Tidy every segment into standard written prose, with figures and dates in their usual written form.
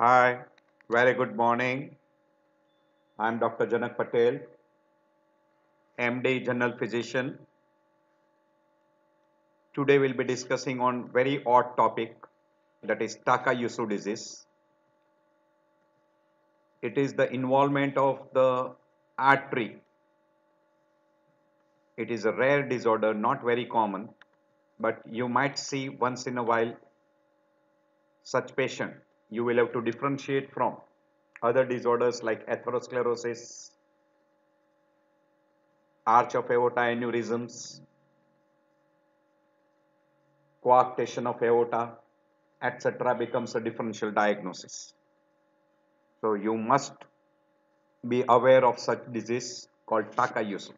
Hi, very good morning. I'm Dr. Janak Patel, MD General Physician. Today we'll be discussing on very odd topic, that is Takayusu disease. It is the involvement of the artery. It is a rare disorder, not very common, but you might see once in a while such patient. You will have to differentiate from other disorders like atherosclerosis, arch of aorta aneurysms, coarctation of aorta, etc. becomes a differential diagnosis. So you must be aware of such disease called Takayusu.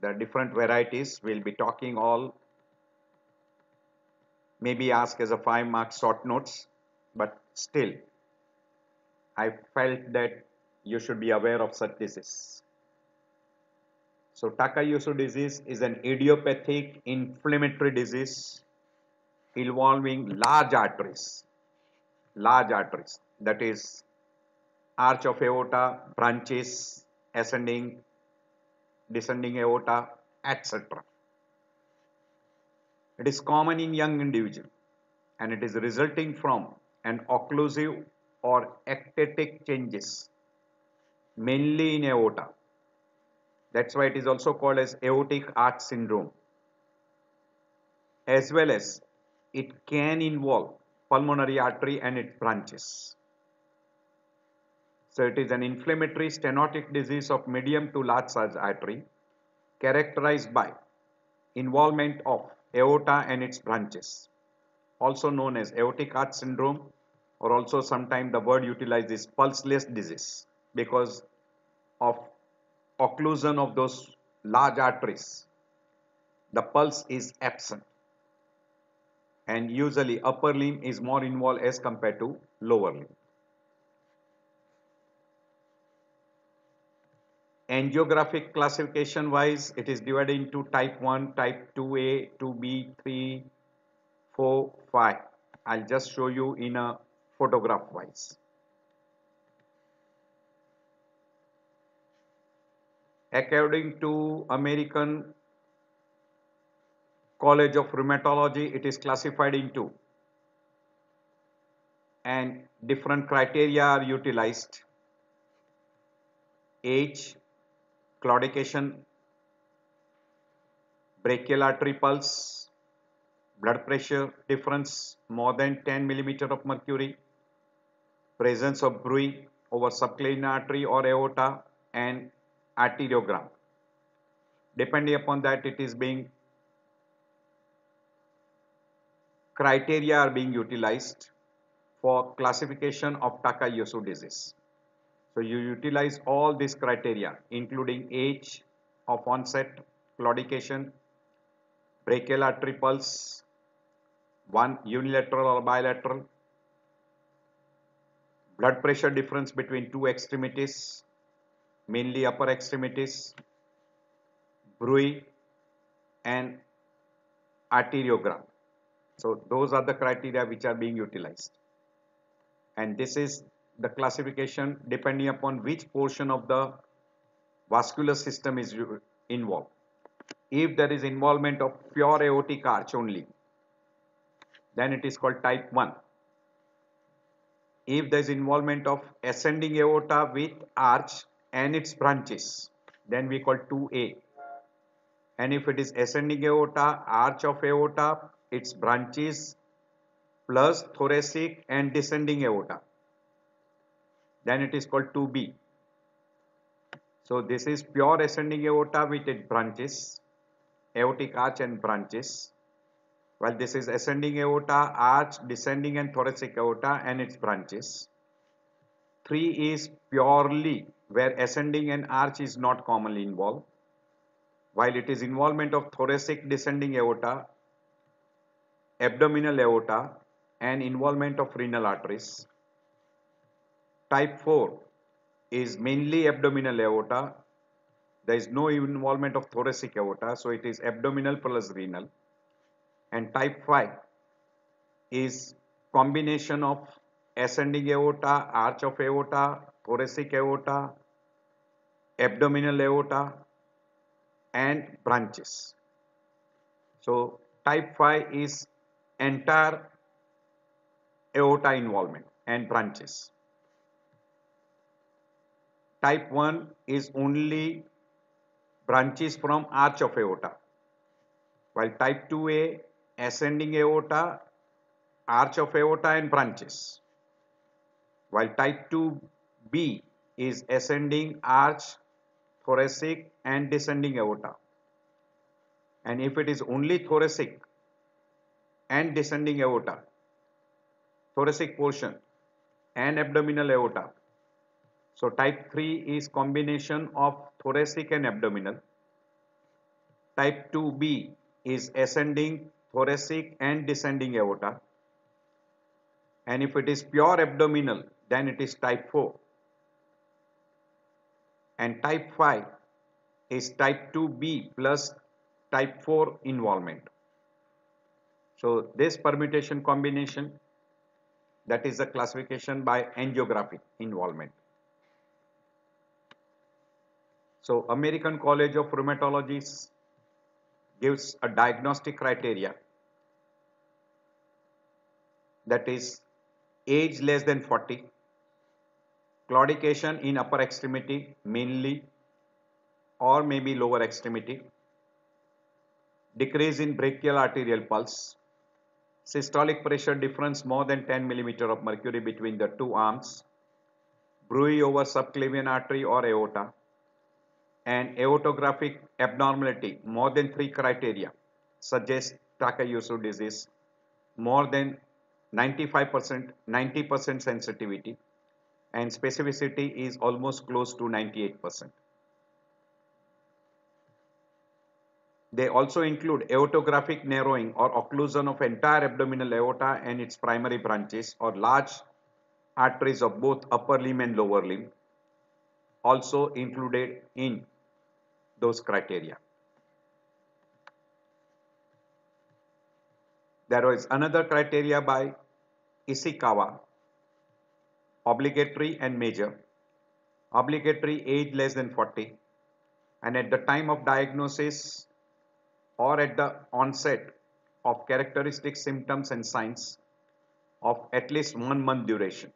There are different varieties. We'll be talking all, maybe asked as a 5-mark short notes, but still I felt that you should be aware of such disease. So Takayusu disease is an idiopathic inflammatory disease involving large arteries, that is arch of aorta, branches, ascending, descending aorta, etc. It is common in young individuals and it is resulting from an occlusive or ectatic changes, mainly in aorta. That's why it is also called as aortic arch syndrome. As well as it can involve pulmonary artery and its branches. So it is an inflammatory stenotic disease of medium to large size artery characterized by involvement of aorta and its branches, also known as aortic arch syndrome, or also sometimes the word utilized is pulseless disease because of occlusion of those large arteries. The pulse is absent and usually upper limb is more involved as compared to lower limb. Angiographic classification wise, it is divided into type 1, type 2A, 2B, 3, 4, 5. I'll just show you in a photograph wise. According to American College of Rheumatology, it is classified into, and different criteria are utilized: age, claudication, brachial artery pulse, blood pressure difference more than 10 millimeter of mercury, presence of bruit over subclavian artery or aorta, and arteriogram. Depending upon that, it is being criteria are being utilized for classification of Takayusu disease. So you utilize all these criteria including age of onset, claudication, brachial artery pulse, one unilateral or bilateral, blood pressure difference between two extremities, mainly upper extremities, bruit, and arteriogram. So those are the criteria which are being utilized. And this is the classification depending upon which portion of the vascular system is involved. If there is involvement of pure aortic arch only, then it is called type 1. If there is involvement of ascending aorta with arch and its branches, then we call 2A. And if it is ascending aorta, arch of aorta, its branches plus thoracic and descending aorta, then it is called 2B. So this is pure ascending aorta with its branches, aortic arch and branches, while this is ascending aorta, arch, descending and thoracic aorta and its branches. 3 is purely where ascending and arch is not commonly involved, while it is involvement of thoracic, descending aorta, abdominal aorta and involvement of renal arteries. Type 4 is mainly abdominal aorta. There is no involvement of thoracic aorta, so it is abdominal plus renal. And type 5 is combination of ascending aorta, arch of aorta, thoracic aorta, abdominal aorta and branches. So type 5 is entire aorta involvement and branches. Type 1 is only branches from arch of aorta, while type 2A ascending aorta, arch of aorta and branches, while type 2B is ascending arch, thoracic and descending aorta. And if it is only thoracic and descending aorta, thoracic portion and abdominal aorta, so type 3 is combination of thoracic and abdominal. Type 2B is ascending thoracic and descending aorta. And if it is pure abdominal, then it is type 4. And type 5 is type 2B plus type 4 involvement. So this permutation combination, that is a classification by angiographic involvement. So American College of Rheumatology gives a diagnostic criteria, that is age less than 40, claudication in upper extremity mainly or maybe lower extremity, decrease in brachial arterial pulse, systolic pressure difference more than 10 mm of mercury between the two arms, bruit over subclavian artery or aorta, and aortographic abnormality more than 3 criteria suggest Takayasu disease, more than 95%, 90% sensitivity, and specificity is almost close to 98%. They also include aortographic narrowing or occlusion of entire abdominal aorta and its primary branches or large arteries of both upper limb and lower limb, also included in those criteria. There is another criteria by Ishikawa, obligatory and major. Obligatory age less than 40, and at the time of diagnosis or at the onset of characteristic symptoms and signs of at least 1 month duration.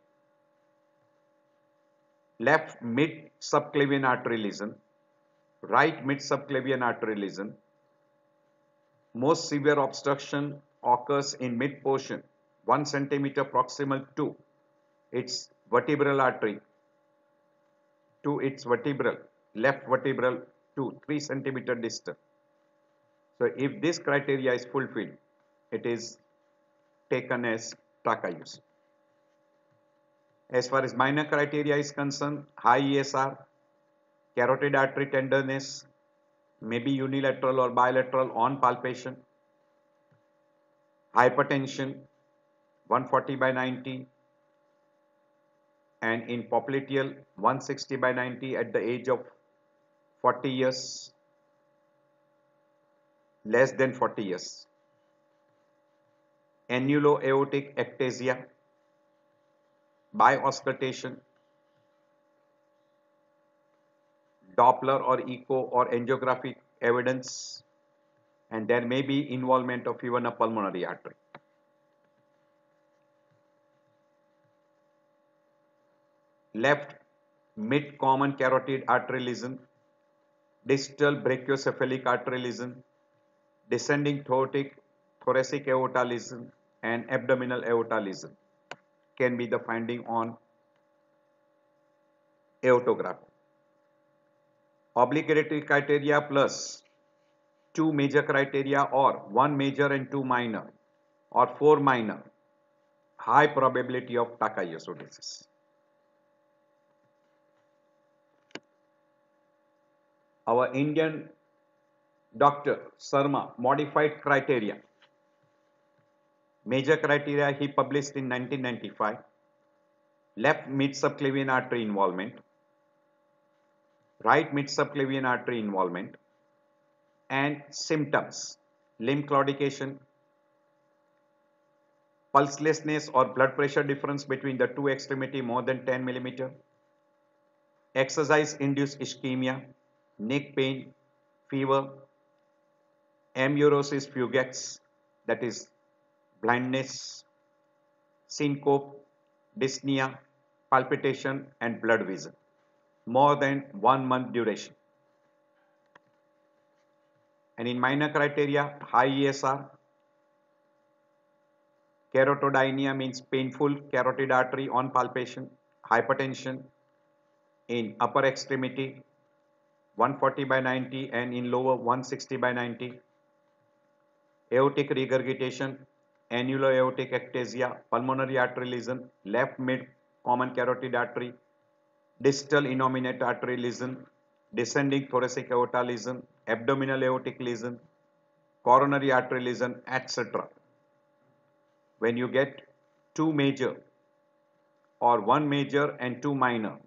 Left mid subclavian artery lesion, right mid subclavian artery lesion. Most severe obstruction occurs in mid portion 1 centimeter proximal to its vertebral artery, to its vertebral, left vertebral to 3 centimeter distal. So if this criteria is fulfilled, it is taken as Takayasu. As far as minor criteria is concerned, high ESR, carotid artery tenderness, maybe unilateral or bilateral on palpation, hypertension 140/90, and in popliteal 160/90 at the age of 40 years, less than 40 years. Annulo-aortic ectasia, biauscultation, Doppler or echo or angiographic evidence, and there may be involvement of even a pulmonary artery. Left mid common carotid artery lesion, distal brachiocephalic artery lesion, descending thoracic aorta lesion, and abdominal aorta lesion can be the finding on aortography. Obligatory criteria plus 2 major criteria or 1 major and 2 minor or 4 minor, high probability of Takayasu disease. Our Indian Dr. Sarma modified criteria. Major criteria he published in 1995. Left mid subclavian artery involvement, right mid subclavian artery involvement, and symptoms: limb claudication, pulselessness or blood pressure difference between the two extremity more than 10 millimeter, exercise induced ischemia, neck pain, fever, amaurosis fugax, that is blindness, syncope, dyspnea, palpitation and blood vision, more than 1 month duration. And in minor criteria, high ESR, Carotidynia means painful carotid artery on palpation, hypertension in upper extremity 140 by 90 and in lower 160 by 90, aortic regurgitation, annulo-aortic ectasia, pulmonary artery lesion, left mid common carotid artery, distal innominate artery lesion, descending thoracic aorta lesion, abdominal aortic lesion, coronary artery lesion, etc. When you get two major or one major and two minor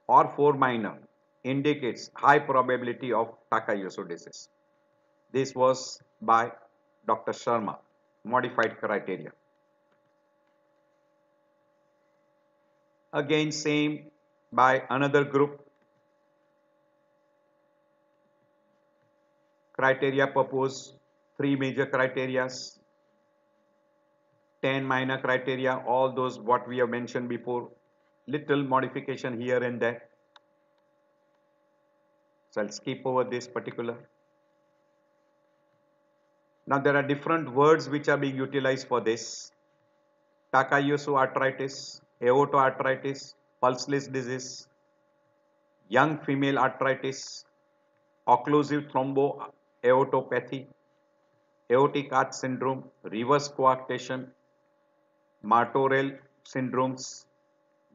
or four minor indicates high probability of Takayasu disease. This was by Dr. Sharma, modified criteria. Again same by another group. Criteria proposed, 3 major criterias, 10 minor criteria, all those what we have mentioned before, little modification here and there. So I'll skip over this particular. Now there are different words which are being utilized for this. Takayasu arthritis, aortoarthritis, pulseless disease, young female arthritis, occlusive thromboaortopathy, aortic arch syndrome, reverse coarctation, Martorell syndromes,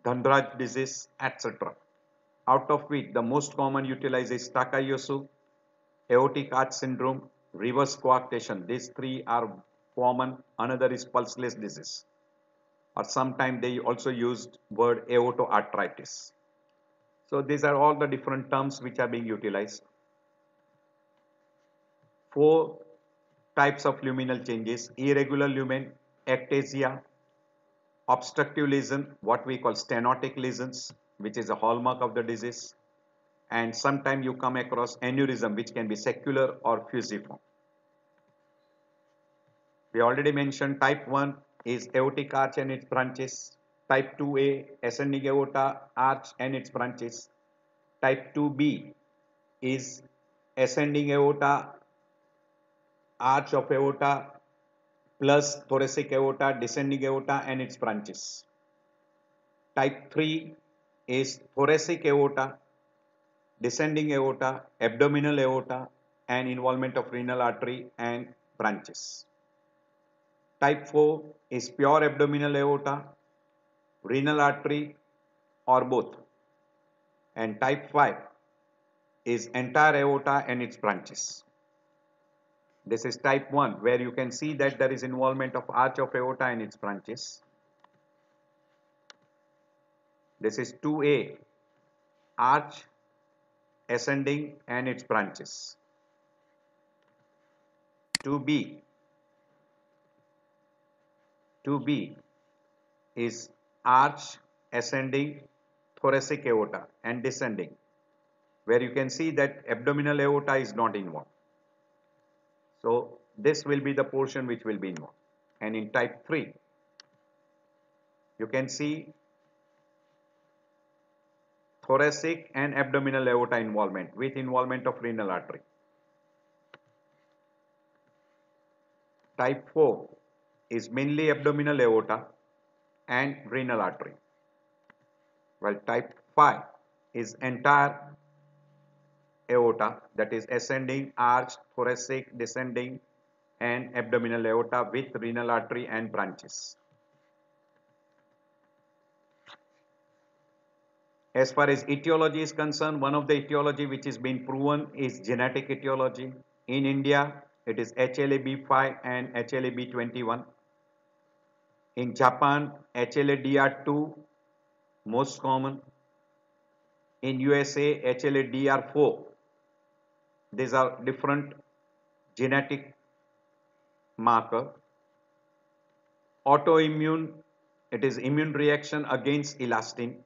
Dhanraj disease, etc. Out of which the most common utilized is Takayasu, aortic arch syndrome, reverse coarctation. These three are common. Another is pulseless disease. Or sometimes they also used word aortoarthritis. So these are all the different terms which are being utilized. 4 types of luminal changes: irregular lumen, ectasia, obstructive lesion, what we call stenotic lesions, which is a hallmark of the disease, and sometimes you come across aneurysm, which can be secular or fusiform. We already mentioned type 1 is aortic arch and its branches, type 2A ascending aorta arch and its branches, type 2B is ascending aorta, arch of aorta plus thoracic aorta, descending aorta and its branches. Type 3 is thoracic aorta, descending aorta, abdominal aorta and involvement of renal artery and branches. Type 4 is pure abdominal aorta, renal artery or both. And type 5 is entire aorta and its branches. This is type 1 where you can see that there is involvement of arch of aorta and its branches. This is 2A, arch, ascending and its branches. 2B is arch, ascending, thoracic aorta and descending, where you can see that abdominal aorta is not involved. So this will be the portion which will be involved. And in type 3, you can see thoracic and abdominal aorta involvement with involvement of renal artery. Type 4 is mainly abdominal aorta and renal artery, while type 5 is entire aorta, that is ascending, arch, thoracic, descending and abdominal aorta with renal artery and branches. As far as etiology is concerned, one of the etiology which is being proven is genetic etiology. In India, it is HLA-B5 and HLA-B21. In Japan, HLA-DR2 most common. In USA, HLA-DR4. These are different genetic marker. Autoimmune, it is immune reaction against elastin.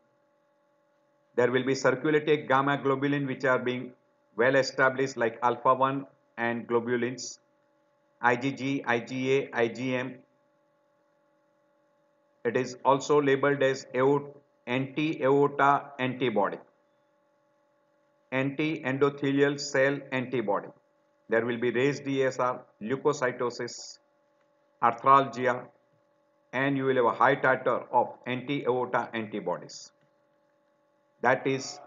There will be circulating gamma globulin which are being well established like alpha 1 and globulins, IgG, IgA, IgM. It is also labeled as anti-aorta antibody, anti-endothelial cell antibody. There will be raised ESR, leukocytosis, arthralgia, and you will have a high titer of anti-aorta antibodies. That is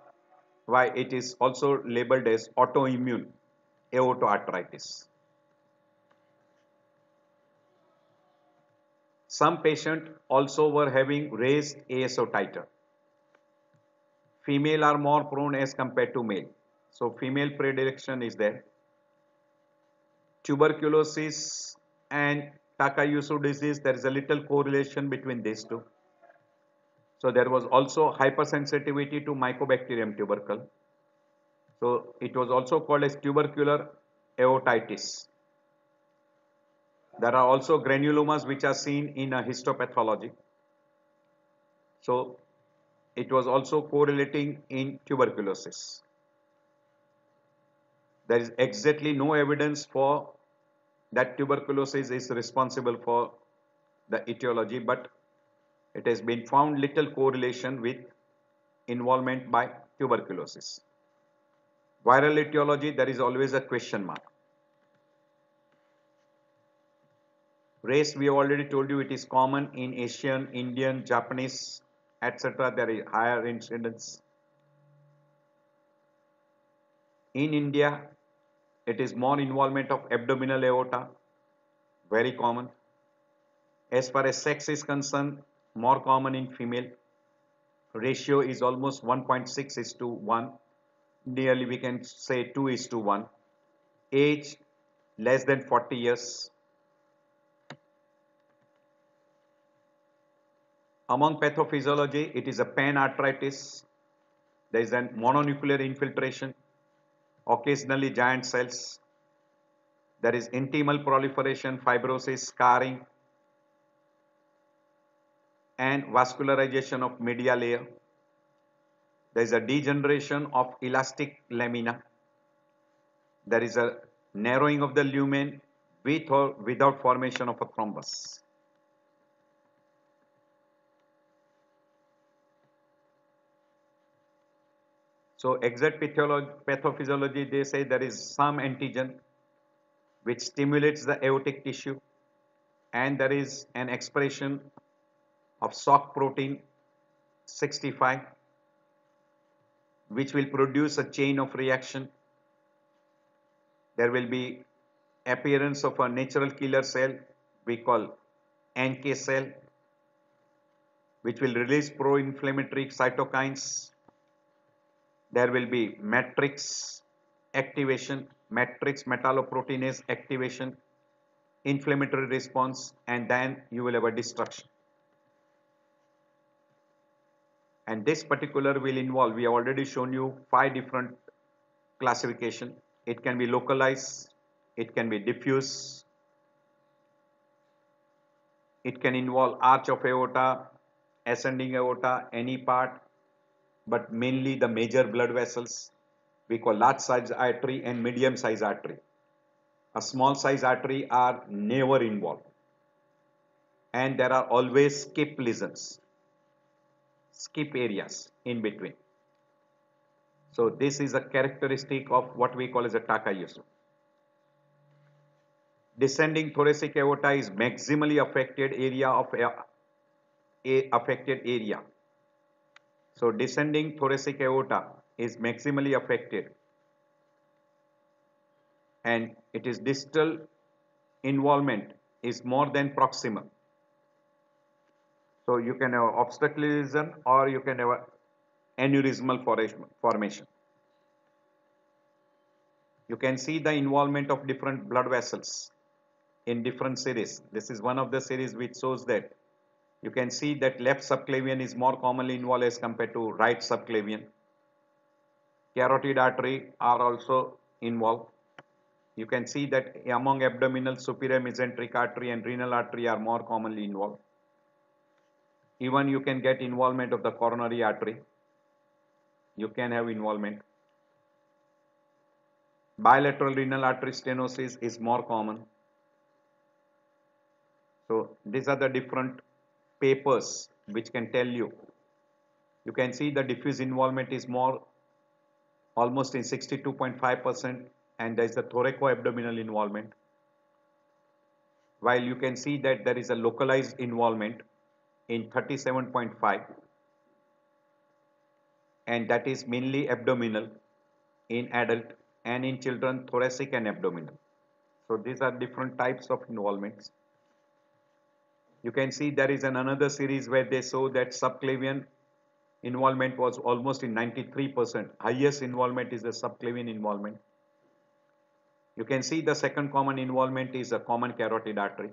why it is also labeled as autoimmune aortoarthritis. Some patients also were having raised ASO titer. Female are more prone as compared to male. So female predilection is there. Tuberculosis and Takayusu disease, there is a little correlation between these two. So there was also hypersensitivity to Mycobacterium tubercle. So it was also called as tubercular aortitis. There are also granulomas which are seen in a histopathology. So it was also correlating in tuberculosis. There is exactly no evidence for that tuberculosis is responsible for the etiology, but it has been found little correlation with involvement by tuberculosis. Viral etiology, there is always a question mark. Race, we already told you it is common in Asian, Indian, Japanese, etc. There is higher incidence. In India, it is more involvement of abdominal aorta, very common. As far as sex is concerned, more common in female. Ratio is almost 1.6 is to 1. Nearly we can say 2 is to 1. Age less than 40 years. Among pathophysiology, it is a panarthritis. There is a mononuclear infiltration, occasionally giant cells. There is intimal proliferation, fibrosis, scarring, and vascularization of media layer. There is a degeneration of elastic lamina. There is a narrowing of the lumen with or without formation of a thrombus. So exact pathophysiology, they say there is some antigen which stimulates the aortic tissue, and there is an expression of Shock protein 65 which will produce a chain of reaction. There will be appearance of a natural killer cell we call NK cell which will release pro-inflammatory cytokines. There will be matrix activation, matrix metalloproteinase activation, inflammatory response, and then you will have a destruction. And this particular will involve, we have already shown you 5 different classification. It can be localized, it can be diffuse, it can involve arch of aorta, ascending aorta, any part, but mainly the major blood vessels we call large size artery and medium size artery. A small size artery are never involved, and there are always skip lesions, skip areas in between. So this is a characteristic of what we call as a Takayusu. Descending thoracic aorta is maximally affected area of a affected area. So descending thoracic aorta is maximally affected, and it is distal involvement is more than proximal. So you can have obstacle lesion or you can have aneurysmal formation. You can see the involvement of different blood vessels in different series. This is one of the series which shows that you can see that left subclavian is more commonly involved as compared to right subclavian. Carotid artery are also involved. You can see that among abdominal, superior mesenteric artery and renal artery are more commonly involved. Even you can get involvement of the coronary artery. You can have involvement. Bilateral renal artery stenosis is more common. So these are the different papers which can tell you. You can see the diffuse involvement is more, almost in 62.5%, and there is a thoracoabdominal involvement. While you can see that there is a localized involvement in 37.5, and that is mainly abdominal in adult, and in children thoracic and abdominal. So these are different types of involvements. You can see there is another series where they show that subclavian involvement was almost in 93%. Highest involvement is the subclavian involvement. You can see the second common involvement is a common carotid artery.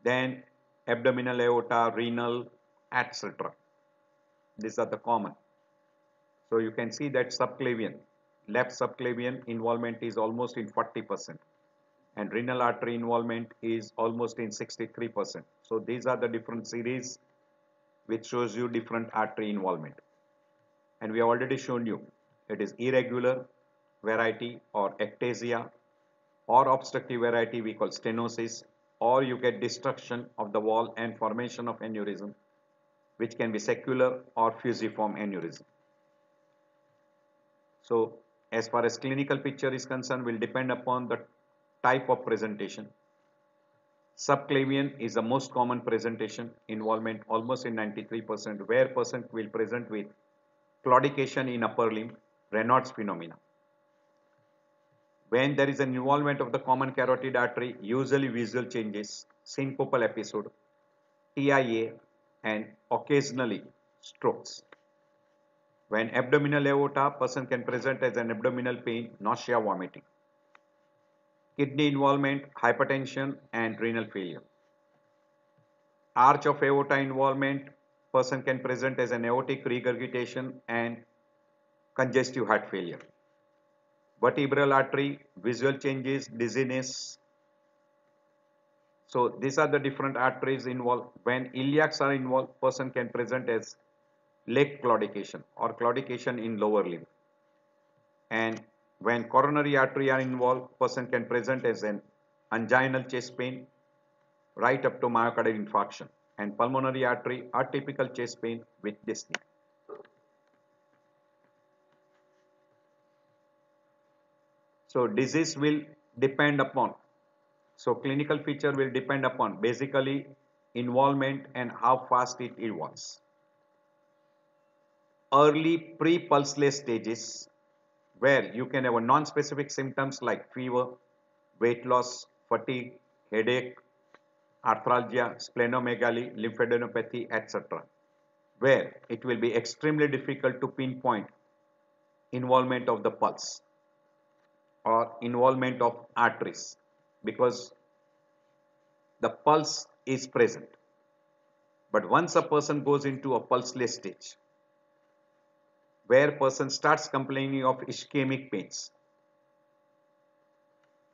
Then abdominal aorta, renal, etc. These are the common. So you can see that subclavian, left subclavian involvement is almost in 40%. And renal artery involvement is almost in 63%. So these are the different series which shows you different artery involvement. And we have already shown you it is irregular variety or ectasia, or obstructive variety we call stenosis, or you get destruction of the wall and formation of aneurysm, which can be secular or fusiform aneurysm. So as far as clinical picture is concerned, will depend upon the type of presentation. Subclavian is the most common presentation, involvement almost in 93%, where person will present with claudication in upper limb, Raynaud's phenomena. When there is an involvement of the common carotid artery, usually visual changes, syncopal episode, TIA, and occasionally strokes. When abdominal aorta, person can present as an abdominal pain, nausea, vomiting. Kidney involvement, hypertension, and renal failure. Arch of aorta involvement, person can present as an aortic regurgitation and congestive heart failure. Vertebral artery, visual changes, dizziness. So these are the different arteries involved. When iliacs are involved, person can present as leg claudication or claudication in lower limb. And when coronary artery are involved, person can present as an anginal chest pain right up to myocardial infarction, and pulmonary artery atypical chest pain with dyspnea. So disease will depend upon, so clinical feature will depend upon basically involvement and how fast it evolves. Early pre-pulseless stages, where you can have a non-specific symptoms like fever, weight loss, fatigue, headache, arthralgia, splenomegaly, lymphadenopathy, etc., where it will be extremely difficult to pinpoint involvement of the pulse or involvement of arteries, because the pulse is present. But once a person goes into a pulseless stage, where person starts complaining of ischemic pains,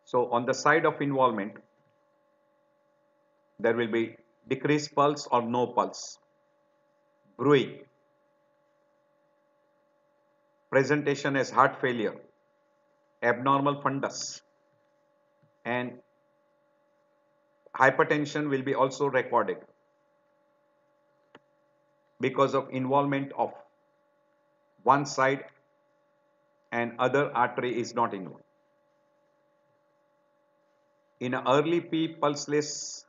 so on the side of involvement, there will be decreased pulse or no pulse, bruit, presentation as heart failure, abnormal fundus, and hypertension will be also recorded because of involvement of one side and other artery is not involved. In an early pulseless,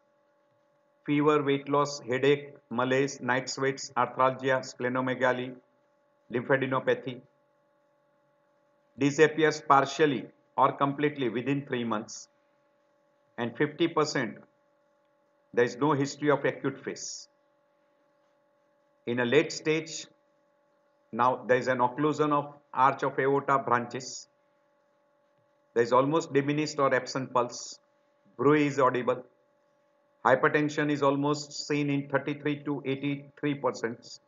fever, weight loss, headache, malaise, night sweats, arthralgia, splenomegaly, lymphadenopathy disappears partially or completely within 3 months, and 50% there is no history of acute phase. In a late stage, now there is an occlusion of arch of aorta branches. There is almost diminished or absent pulse. Bruit is audible. Hypertension is almost seen in 33 to 83%.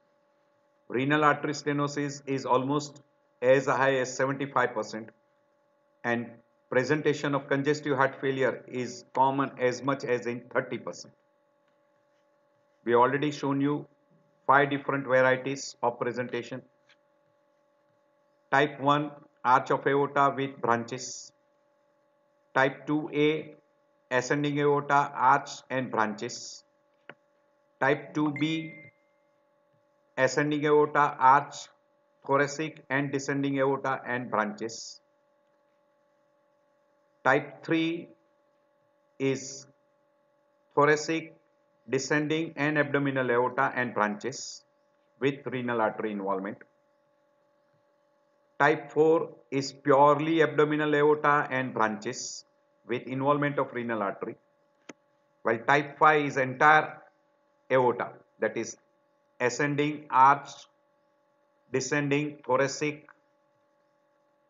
Renal artery stenosis is almost as high as 75%. And presentation of congestive heart failure is common as much as in 30%. We already shown you 5 different varieties of presentation. Type 1, arch of aorta with branches. Type 2A, ascending aorta, arch and branches. Type 2B, ascending aorta, arch, thoracic and descending aorta and branches. Type 3 is thoracic, descending and abdominal aorta and branches with renal artery involvement. Type 4 is purely abdominal aorta and branches with involvement of renal artery, while type 5 is entire aorta, that is ascending, arch, descending, thoracic,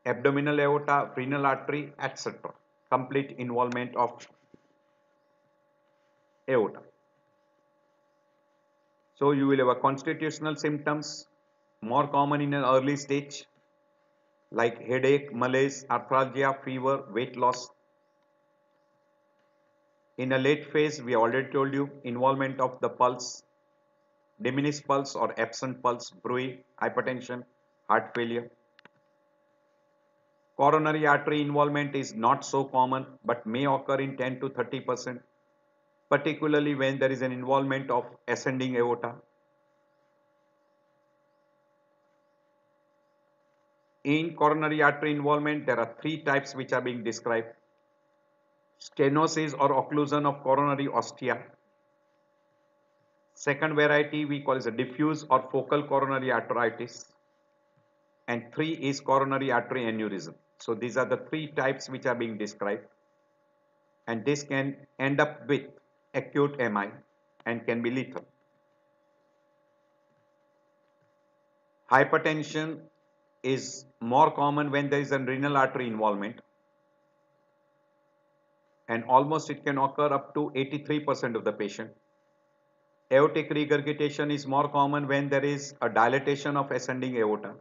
abdominal aorta, renal artery, etc. Complete involvement of aorta. So you will have a constitutional symptoms more common in an early stage like headache, malaise, arthralgia, fever, weight loss. In a late phase, we already told you involvement of the pulse, diminished pulse or absent pulse, bruit, hypertension, heart failure. Coronary artery involvement is not so common but may occur in 10 to 30%, particularly when there is an involvement of ascending aorta. In coronary artery involvement, there are 3 types which are being described. Stenosis or occlusion of coronary ostia. Second variety we call as a diffuse or focal coronary arteritis. And 3 is coronary artery aneurysm. So these are the 3 types which are being described. And this can end up with acute MI and can be lethal. Hypertension is more common when there is a renal artery involvement, and almost it can occur up to 83% of the patient. Aortic regurgitation is more common when there is a dilatation of ascending aorta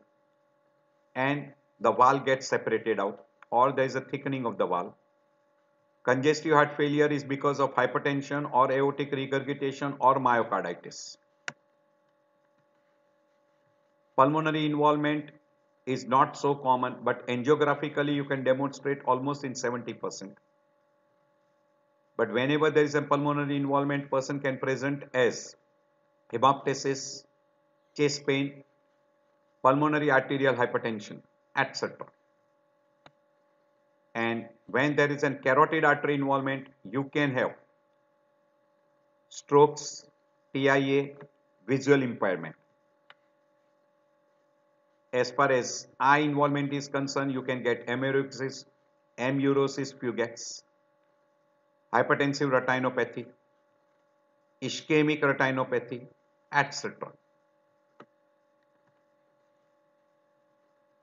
and the valve gets separated out or there is a thickening of the valve. Congestive heart failure is because of hypertension or aortic regurgitation or myocarditis. Pulmonary involvement is not so common, but angiographically you can demonstrate almost in 70%. But whenever there is a pulmonary involvement, person can present as hemoptysis, chest pain, pulmonary arterial hypertension, etc. And when there is a carotid artery involvement, you can have strokes, TIA, visual impairment. As far as eye involvement is concerned, you can get amaurosis, amaurosis fugax, hypertensive retinopathy, ischemic retinopathy, etc.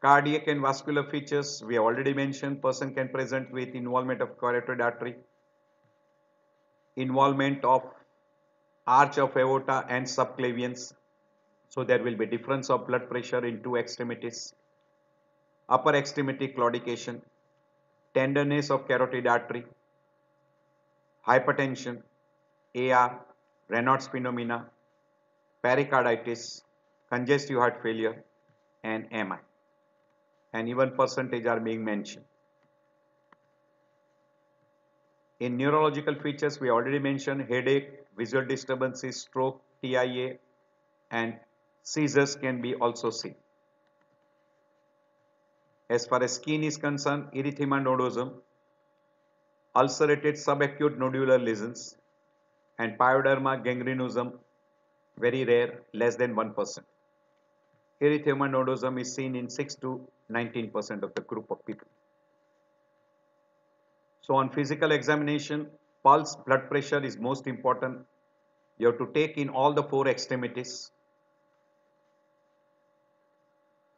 Cardiac and vascular features, we have already mentioned, person can present with involvement of carotid artery, involvement of arch of aorta and subclavians. So there will be difference of blood pressure in 2 extremities, upper extremity claudication, tenderness of carotid artery, hypertension, AR, Raynaud's phenomena, pericarditis, congestive heart failure and MI. And even percentage are being mentioned. In neurological features, we already mentioned headache, visual disturbances, stroke, TIA and seizures can be also seen. As far as skin is concerned, erythema nodosum, ulcerated subacute nodular lesions and pyoderma gangrenosum, very rare, less than 1%. Erythema nodosum is seen in 6 to 19% of the group of people. So on physical examination, pulse, blood pressure is most important. You have to take in all the 4 extremities.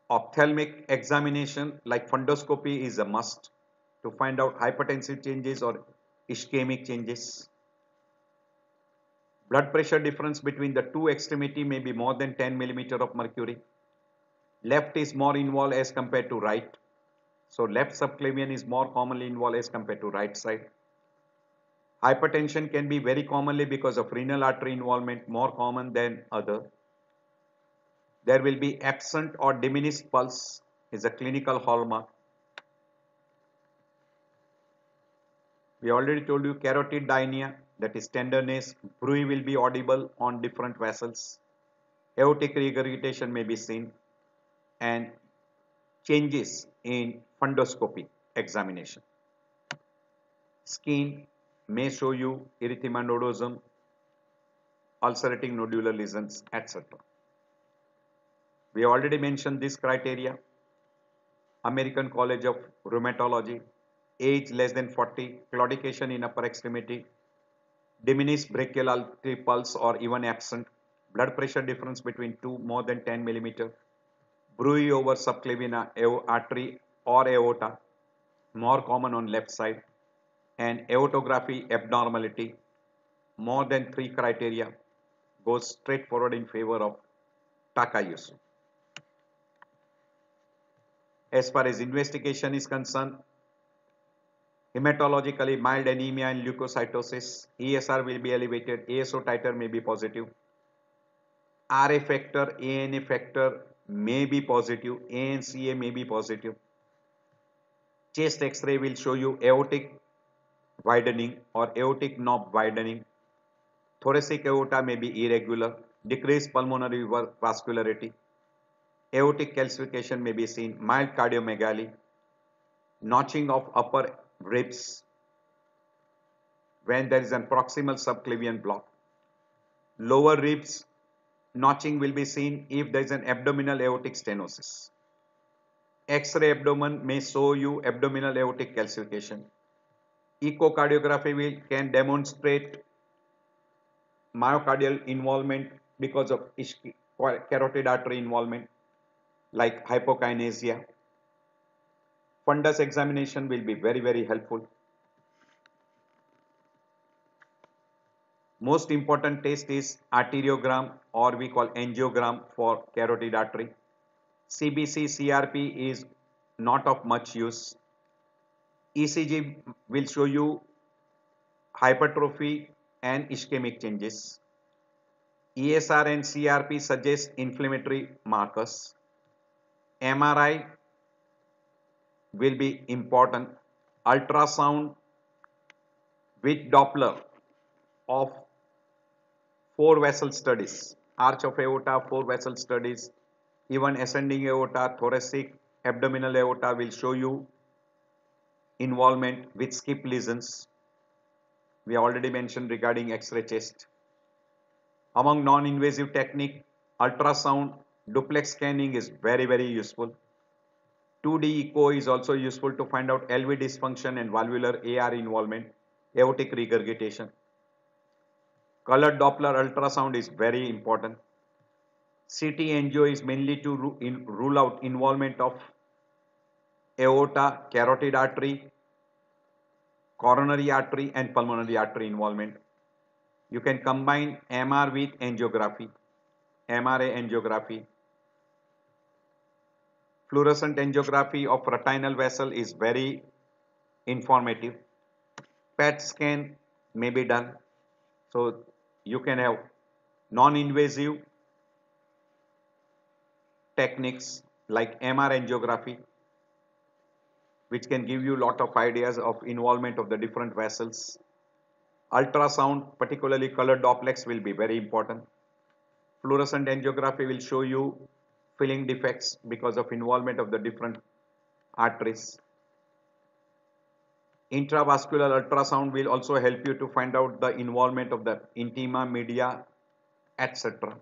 Ophthalmic examination like fundoscopy is a must to find out hypertensive changes or ischemic changes. Blood pressure difference between the 2 extremity may be more than 10 millimeter of mercury. Left is more involved as compared to right. So left subclavian is more commonly involved as compared to right side. Hypertension can be very commonly because of renal artery involvement, more common than other. There will be absent or diminished pulse is a clinical hallmark. We already told you carotid dynia, that is tenderness. Bruit will be audible on different vessels. Aortic regurgitation may be seen, and changes in fundoscopy examination. Skin may show you erythema nodosum, ulcerating nodular lesions, etc. We already mentioned this criteria. American College of Rheumatology, age less than 40, claudication in upper extremity, diminished brachial artery pulse or even absent, blood pressure difference between 2 more than 10 millimeter, bruit over subclavian artery or aorta, more common on left side, and aortography abnormality, more than 3 criteria, goes straight forward in favor of Takayusu. As far as investigation is concerned, hematologically mild anemia and leukocytosis, ESR will be elevated, ASO titer may be positive, RA factor, ANA factor may be positive, ANCA may be positive. Chest X-ray will show you aortic widening or aortic knob widening. Thoracic aorta may be irregular, decreased pulmonary vascularity. Aortic calcification may be seen, mild cardiomegaly, notching of upper ribs when there is an proximal subclavian block. Lower ribs notching will be seen if there is an abdominal aortic stenosis. X-ray abdomen may show you abdominal aortic calcification. Echocardiography can demonstrate myocardial involvement because of carotid artery involvement like hypokinesia. Fundus examination will be very helpful. Most important test is arteriogram or we call angiogram for carotid artery. CBC, CRP is not of much use. ECG will show you hypertrophy and ischemic changes. ESR and CRP suggest inflammatory markers. MRI will be important. Ultrasound with Doppler of 4 vessel studies, arch of aorta, 4 vessel studies, even ascending aorta, thoracic, abdominal aorta will show you involvement with skip lesions. We already mentioned regarding X-ray chest. Among non-invasive technique, ultrasound, duplex scanning is very useful. 2D echo is also useful to find out LV dysfunction and valvular AR involvement, aortic regurgitation. Colored Doppler ultrasound is very important. CT angio is mainly to rule out involvement of aorta, carotid artery, coronary artery and pulmonary artery involvement. You can combine MR with angiography, MRA angiography. Fluorescent angiography of retinal vessel is very informative. PET scan may be done. So you can have non-invasive techniques like MR angiography, which can give you a lot of ideas of involvement of the different vessels. Ultrasound, particularly colored Dopplex, will be very important. Fluorescent angiography will show you filling defects because of involvement of the different arteries. Intravascular ultrasound will also help you to find out the involvement of the intima, media, etc.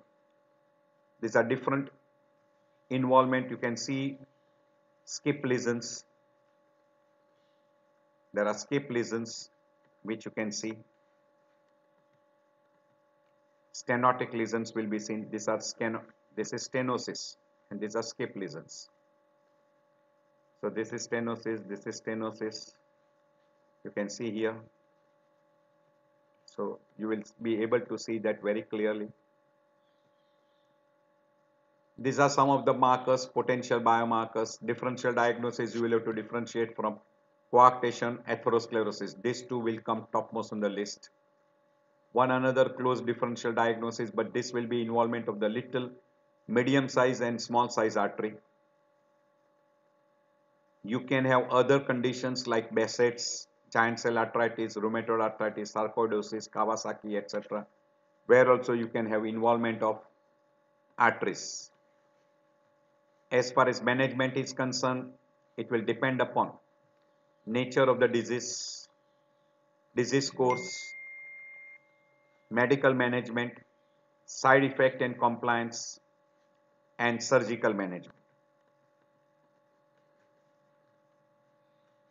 These are different involvement. You can see skip lesions. There are skip lesions which you can see. Stenotic lesions will be seen. These are this is stenosis and these are skip lesions. So this is stenosis, this is stenosis. You can see here. So you will be able to see that very clearly. These are some of the markers, potential biomarkers. Differential diagnosis, you will have to differentiate from coarctation, atherosclerosis. These two will come topmost on the list. One another close differential diagnosis, but this will be involvement of the little, medium size and small size artery. You can have other conditions like Behçet's, giant cell arteritis, rheumatoid arthritis, sarcoidosis, Kawasaki, etc., where also you can have involvement of arteries. As far as management is concerned, it will depend upon nature of the disease, disease course, medical management, side effect and compliance, and surgical management.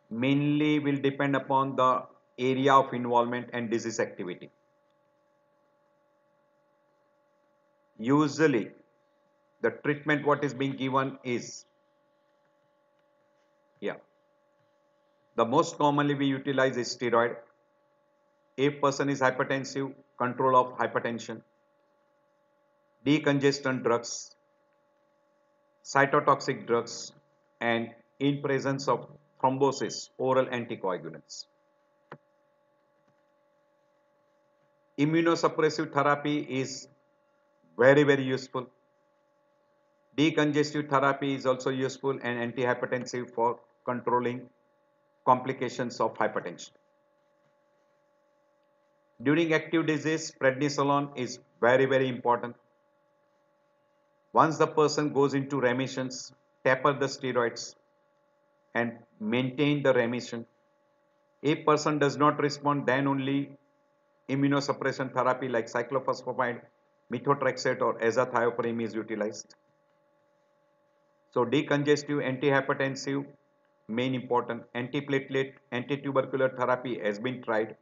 Mainly will depend upon the area of involvement and disease activity. Usually, the treatment what is being given is, the most commonly we utilize is steroid. If person is hypertensive, control of hypertension, decongestant drugs, cytotoxic drugs, and in presence of thrombosis, oral anticoagulants. Immunosuppressive therapy is very useful. Decongestive therapy is also useful and antihypertensive for controlling complications of hypertension. During active disease, prednisolone is very important. Once the person goes into remissions, taper the steroids and maintain the remission. If person does not respond, then only immunosuppression therapy like cyclophosphamide, methotrexate or azathioprine is utilized. So decongestive, antihypertensive, main important. Antiplatelet, antitubercular therapy has been tried.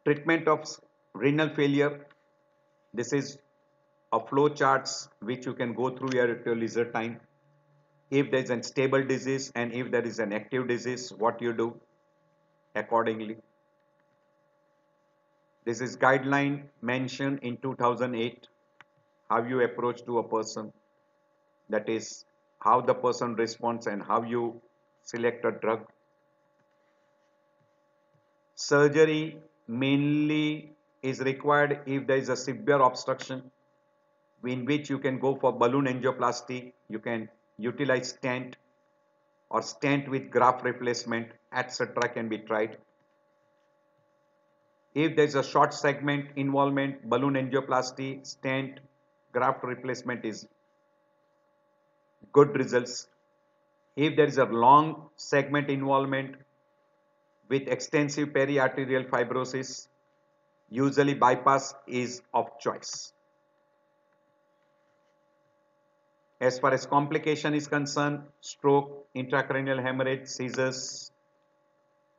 Treatment of renal failure. This is a flow charts which you can go through here at your leisure time. If there is a stable disease and if there is an active disease, what you do accordingly. This is guideline mentioned in 2008. How you approach to a person, that is how the person responds and how you select a drug. Surgery mainly is required if there is a severe obstruction, in which you can go for balloon angioplasty, you can utilize stent or stent with graft replacement, etc. can be tried. If there is a short segment involvement, balloon angioplasty, stent, graft replacement is good results. If there is a long segment involvement with extensive periarterial fibrosis, usually bypass is of choice. As far as complication is concerned, stroke, intracranial hemorrhage, seizures,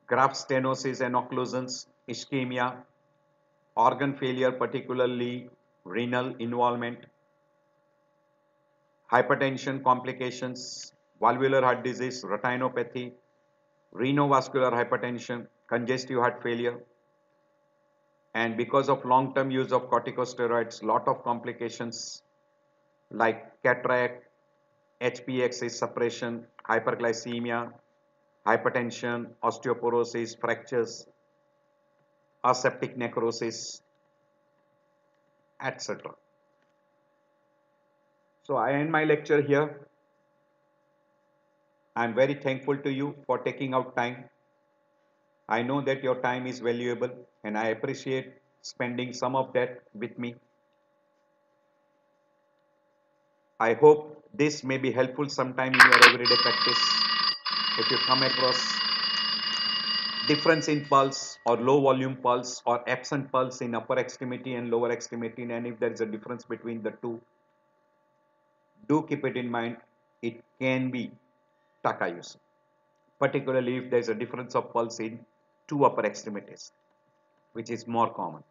graft stenosis and occlusions, ischemia, organ failure, particularly renal involvement, hypertension complications, valvular heart disease, retinopathy, renovascular hypertension, congestive heart failure, and because of long-term use of corticosteroids, lot of complications like cataract, HPA-axis suppression, hyperglycemia, hypertension, osteoporosis, fractures, aseptic necrosis, etc. So I end my lecture here. I am very thankful to you for taking out time. I know that your time is valuable and I appreciate spending some of that with me. I hope this may be helpful sometime in your everyday practice. If you come across difference in pulse or low volume pulse or absent pulse in upper extremity and lower extremity, and if there is a difference between the two, do keep it in mind. It can be Takayusu, particularly if there is a difference of pulse in two upper extremities, which is more common.